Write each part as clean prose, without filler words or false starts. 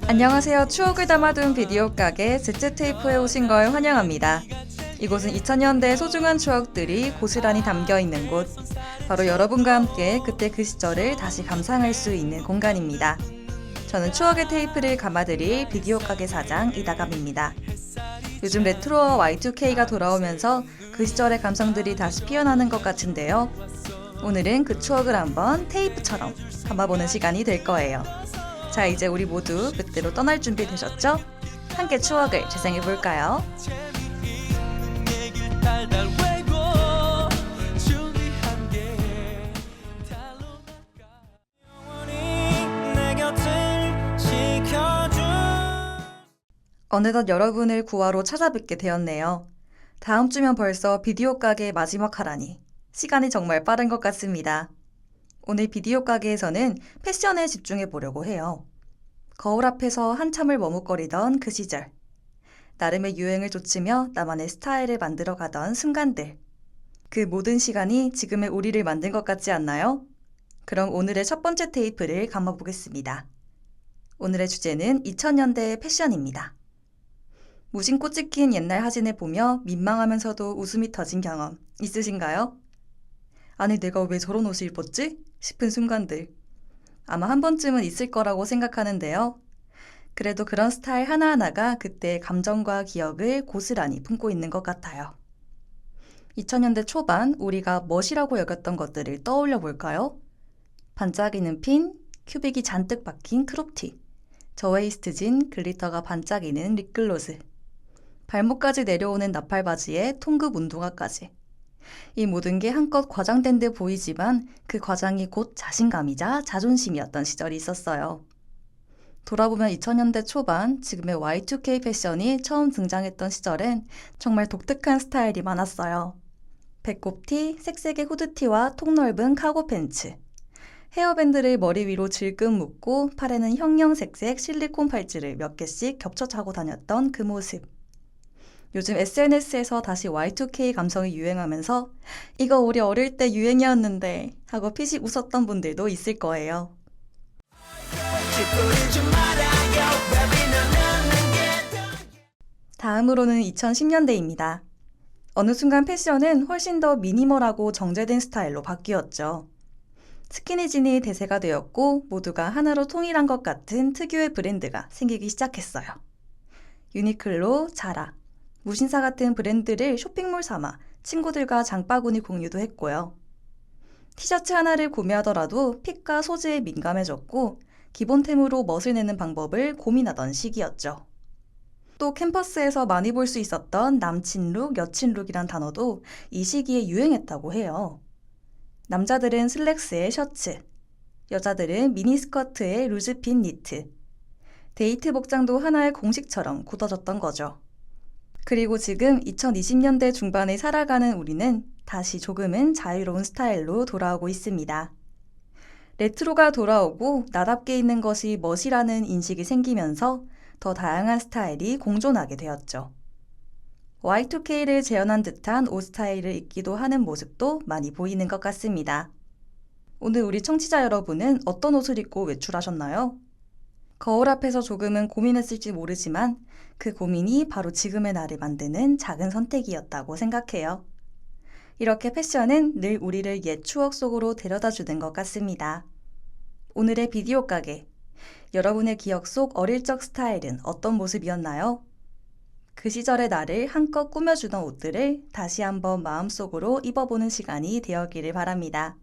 안녕하세요. 추억을 담아둔 비디오 가게 제츠테이프에 오신 걸 환영합니다. 이곳은 2000년대 소중한 추억들이 고스란히 담겨있는 곳, 바로 여러분과 함께 그때 그 시절을 다시 감상할 수 있는 공간입니다. 저는 추억의 테이프를 감아드릴 비디오 가게 사장 이다감입니다. 요즘 레트로와 Y2K가 돌아오면서 그 시절의 감성들이 다시 피어나는 것 같은데요. 오늘은 그 추억을 한번 테이프처럼 감아보는 시간이 될 거예요. 자, 이제 우리 모두 그때로 떠날 준비 되셨죠? 함께 추억을 재생해볼까요? 어느덧 여러분을 구하러 찾아뵙게 되었네요. 다음 주면 벌써 비디오 가게의 마지막 하라니 시간이 정말 빠른 것 같습니다. 오늘 비디오 가게에서는 패션에 집중해 보려고 해요. 거울 앞에서 한참을 머뭇거리던 그 시절. 나름의 유행을 좇으며 나만의 스타일을 만들어 가던 순간들. 그 모든 시간이 지금의 우리를 만든 것 같지 않나요? 그럼 오늘의 첫 번째 테이프를 감아보겠습니다. 오늘의 주제는 2000년대의 패션입니다. 무심코 찍힌 옛날 사진을 보며 민망하면서도 웃음이 터진 경험 있으신가요? 아니, 내가 왜 저런 옷을 입었지? 싶은 순간들. 아마 한 번쯤은 있을 거라고 생각하는데요. 그래도 그런 스타일 하나하나가 그때의 감정과 기억을 고스란히 품고 있는 것 같아요. 2000년대 초반 우리가 멋이라고 여겼던 것들을 떠올려 볼까요? 반짝이는 핀, 큐빅이 잔뜩 박힌 크롭티, 저웨이스트진 글리터가 반짝이는 립글로즈, 발목까지 내려오는 나팔바지에 통급 운동화까지. 이 모든 게 한껏 과장된 듯 보이지만 그 과장이 곧 자신감이자 자존심이었던 시절이 있었어요. 돌아보면 2000년대 초반 지금의 Y2K 패션이 처음 등장했던 시절엔 정말 독특한 스타일이 많았어요. 배꼽티, 색색의 후드티와 통넓은 카고 팬츠, 헤어밴드를 머리 위로 질끈 묶고 팔에는 형형색색 실리콘 팔찌를 몇 개씩 겹쳐 차고 다녔던 그 모습. 요즘 SNS에서 다시 Y2K 감성이 유행하면서 이거 우리 어릴 때 유행이었는데 하고 피식 웃었던 분들도 있을 거예요. 다음으로는 2010년대입니다. 어느 순간 패션은 훨씬 더 미니멀하고 정제된 스타일로 바뀌었죠. 스키니진이 대세가 되었고 모두가 하나로 통일한 것 같은 특유의 브랜드가 생기기 시작했어요. 유니클로, 자라, 무신사 같은 브랜드를 쇼핑몰 삼아 친구들과 장바구니 공유도 했고요. 티셔츠 하나를 구매하더라도 핏과 소재에 민감해졌고 기본템으로 멋을 내는 방법을 고민하던 시기였죠. 또 캠퍼스에서 많이 볼 수 있었던 남친룩, 여친룩이란 단어도 이 시기에 유행했다고 해요. 남자들은 슬랙스에 셔츠, 여자들은 미니스커트에 루즈핏 니트, 데이트 복장도 하나의 공식처럼 굳어졌던 거죠. 그리고 지금 2020년대 중반에 살아가는 우리는 다시 조금은 자유로운 스타일로 돌아오고 있습니다. 레트로가 돌아오고 나답게 있는 것이 멋이라는 인식이 생기면서 더 다양한 스타일이 공존하게 되었죠. Y2K를 재현한 듯한 옷 스타일을 입기도 하는 모습도 많이 보이는 것 같습니다. 오늘 우리 청취자 여러분은 어떤 옷을 입고 외출하셨나요? 거울 앞에서 조금은 고민했을지 모르지만 그 고민이 바로 지금의 나를 만드는 작은 선택이었다고 생각해요. 이렇게 패션은 늘 우리를 옛 추억 속으로 데려다주는 것 같습니다. 오늘의 비디오 가게, 여러분의 기억 속 어릴 적 스타일은 어떤 모습이었나요? 그 시절의 나를 한껏 꾸며주던 옷들을 다시 한번 마음속으로 입어보는 시간이 되었기를 바랍니다.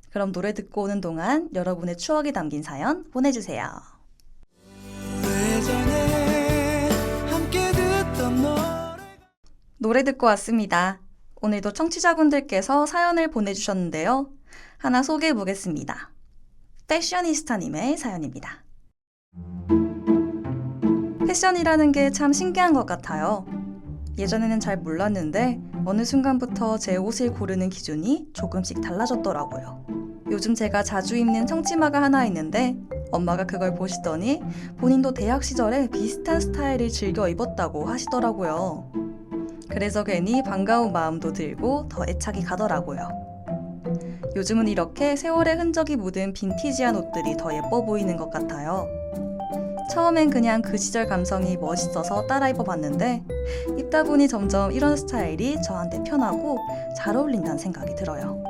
그럼 노래 듣고 오는 동안 여러분의 추억이 담긴 사연 보내주세요. 노래 듣고 왔습니다. 오늘도 청취자분들께서 사연을 보내주셨는데요. 하나 소개해 보겠습니다. 패셔니스타님의 사연입니다. 패션이라는 게 참 신기한 것 같아요. 예전에는 잘 몰랐는데 어느 순간부터 제 옷을 고르는 기준이 조금씩 달라졌더라고요. 요즘 제가 자주 입는 청치마가 하나 있는데 엄마가 그걸 보시더니 본인도 대학 시절에 비슷한 스타일을 즐겨 입었다고 하시더라고요. 그래서 괜히 반가운 마음도 들고 더 애착이 가더라고요. 요즘은 이렇게 세월의 흔적이 묻은 빈티지한 옷들이 더 예뻐 보이는 것 같아요. 처음엔 그냥 그 시절 감성이 멋있어서 따라 입어봤는데 입다 보니 점점 이런 스타일이 저한테 편하고 잘 어울린다는 생각이 들어요.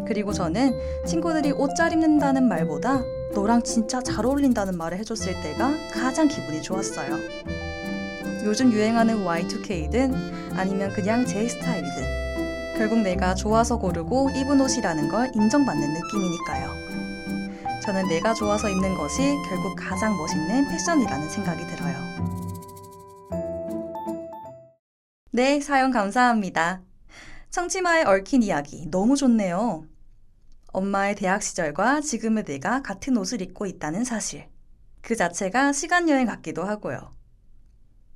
그리고 저는 친구들이 옷 잘 입는다는 말보다 너랑 진짜 잘 어울린다는 말을 해줬을 때가 가장 기분이 좋았어요. 요즘 유행하는 Y2K든 아니면 그냥 제 스타일이든 결국 내가 좋아서 고르고 입은 옷이라는 걸 인정받는 느낌이니까요. 저는 내가 좋아서 입는 것이 결국 가장 멋있는 패션이라는 생각이 들어요. 네, 사연 감사합니다. 청치마에 얽힌 이야기 너무 좋네요. 엄마의 대학 시절과 지금의 내가 같은 옷을 입고 있다는 사실. 그 자체가 시간여행 같기도 하고요.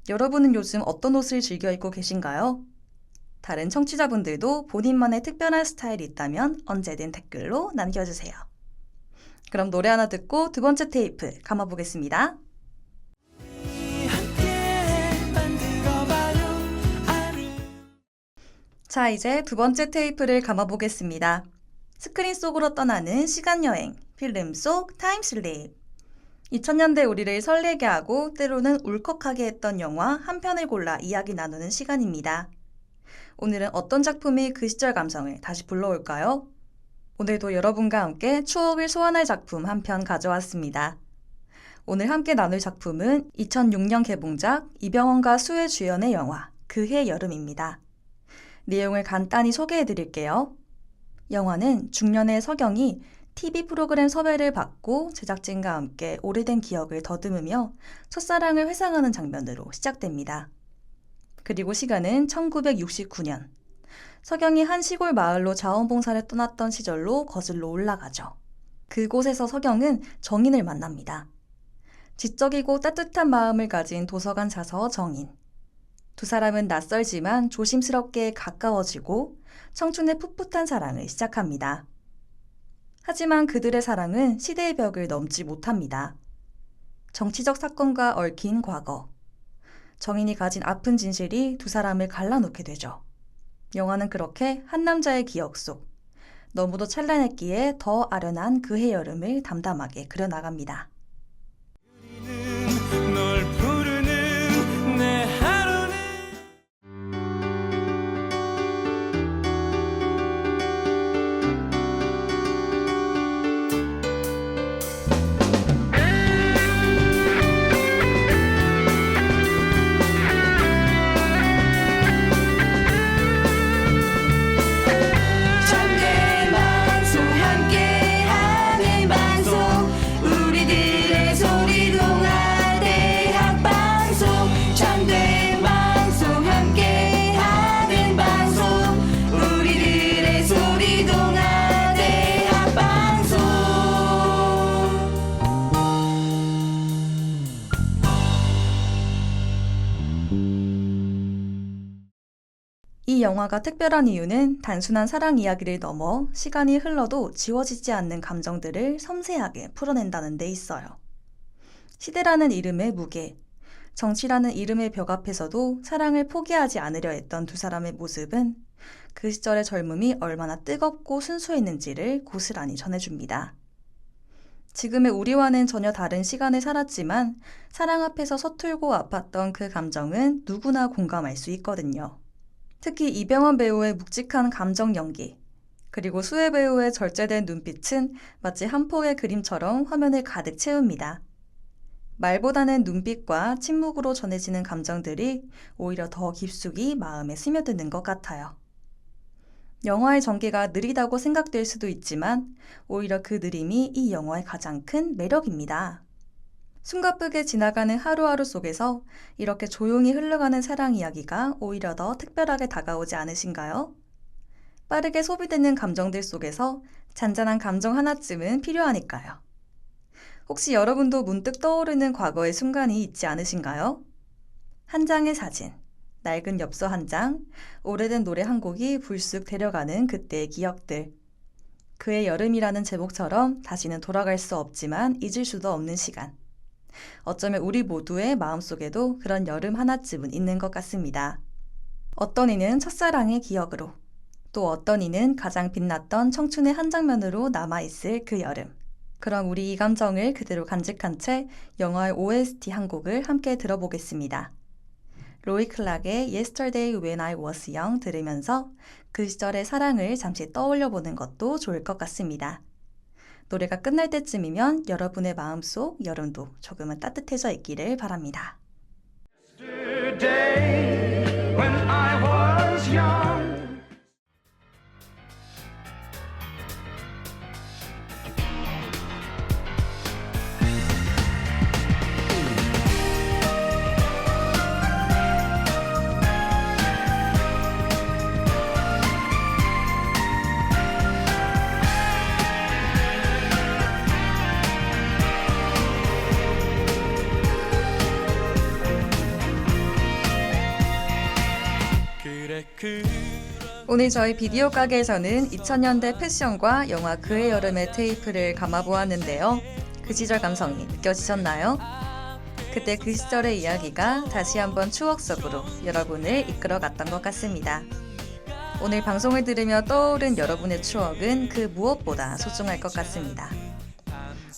여러분은 요즘 어떤 옷을 즐겨 입고 계신가요? 다른 청취자분들도 본인만의 특별한 스타일이 있다면 언제든 댓글로 남겨주세요. 그럼 노래 하나 듣고 두 번째 테이프 감아보겠습니다. 자, 이제 두 번째 테이프를 감아보겠습니다. 스크린 속으로 떠나는 시간여행, 필름 속 타임슬립. 2000년대 우리를 설레게 하고 때로는 울컥하게 했던 영화 한 편을 골라 이야기 나누는 시간입니다. 오늘은 어떤 작품이 그 시절 감성을 다시 불러올까요? 오늘도 여러분과 함께 추억을 소환할 작품 한 편 가져왔습니다. 오늘 함께 나눌 작품은 2006년 개봉작 이병헌과 수혜 주연의 영화 그해 여름입니다. 내용을 간단히 소개해드릴게요. 영화는 중년의 서경이 TV 프로그램 섭외를 받고 제작진과 함께 오래된 기억을 더듬으며 첫사랑을 회상하는 장면으로 시작됩니다. 그리고 시간은 1969년. 서경이 한 시골 마을로 자원봉사를 떠났던 시절로 거슬러 올라가죠. 그곳에서 서경은 정인을 만납니다. 지적이고 따뜻한 마음을 가진 도서관 사서 정인. 두 사람은 낯설지만 조심스럽게 가까워지고 청춘의 풋풋한 사랑을 시작합니다. 하지만 그들의 사랑은 시대의 벽을 넘지 못합니다. 정치적 사건과 얽힌 과거. 정인이 가진 아픈 진실이 두 사람을 갈라놓게 되죠. 영화는 그렇게 한 남자의 기억 속 너무도 찬란했기에 더 아련한 그해 여름을 담담하게 그려나갑니다. 이 영화가 특별한 이유는 단순한 사랑 이야기를 넘어 시간이 흘러도 지워지지 않는 감정들을 섬세하게 풀어낸다는 데 있어요. 시대라는 이름의 무게, 정치라는 이름의 벽 앞에서도 사랑을 포기하지 않으려 했던 두 사람의 모습은 그 시절의 젊음이 얼마나 뜨겁고 순수했는지를 고스란히 전해줍니다. 지금의 우리와는 전혀 다른 시간을 살았지만 사랑 앞에서 서툴고 아팠던 그 감정은 누구나 공감할 수 있거든요. 특히 이병헌 배우의 묵직한 감정 연기, 그리고 수혜 배우의 절제된 눈빛은 마치 한 폭의 그림처럼 화면을 가득 채웁니다. 말보다는 눈빛과 침묵으로 전해지는 감정들이 오히려 더 깊숙이 마음에 스며드는 것 같아요. 영화의 전개가 느리다고 생각될 수도 있지만 오히려 그 느림이 이 영화의 가장 큰 매력입니다. 숨가쁘게 지나가는 하루하루 속에서 이렇게 조용히 흘러가는 사랑 이야기가 오히려 더 특별하게 다가오지 않으신가요? 빠르게 소비되는 감정들 속에서 잔잔한 감정 하나쯤은 필요하니까요. 혹시 여러분도 문득 떠오르는 과거의 순간이 있지 않으신가요? 한 장의 사진, 낡은 엽서 한 장, 오래된 노래 한 곡이 불쑥 데려가는 그때의 기억들. 그의 여름이라는 제목처럼 다시는 돌아갈 수 없지만 잊을 수도 없는 시간. 어쩌면 우리 모두의 마음속에도 그런 여름 하나쯤은 있는 것 같습니다. 어떤 이는 첫사랑의 기억으로, 또 어떤 이는 가장 빛났던 청춘의 한 장면으로 남아있을 그 여름. 그럼 우리 이 감정을 그대로 간직한 채 영화의 OST 한 곡을 함께 들어보겠습니다. 로이 클락의 Yesterday When I Was Young 들으면서 그 시절의 사랑을 잠시 떠올려보는 것도 좋을 것 같습니다. 노래가 끝날 때쯤이면 여러분의 마음속 여름도 조금은 따뜻해져 있기를 바랍니다. Yesterday, when I was young. 오늘 저희 비디오 가게에서는 2000년대 패션과 영화 그의 여름의 테이프를 감아보았는데요. 그 시절 감성이 느껴지셨나요? 그때 그 시절의 이야기가 다시 한번 추억 속으로 여러분을 이끌어갔던 것 같습니다. 오늘 방송을 들으며 떠오른 여러분의 추억은 그 무엇보다 소중할 것 같습니다.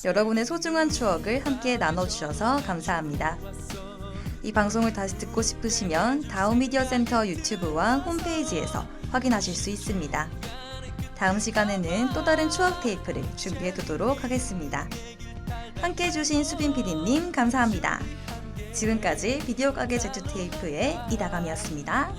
여러분의 소중한 추억을 함께 나눠주셔서 감사합니다. 이 방송을 다시 듣고 싶으시면 다음미디어 센터 유튜브와 홈페이지에서 확인하실 수 있습니다. 다음 시간에는 또 다른 추억 테이프를 준비해 두도록 하겠습니다. 함께 해주신 수빈 PD님 감사합니다. 지금까지 비디오 가게 제주 테이프의 이다감이었습니다.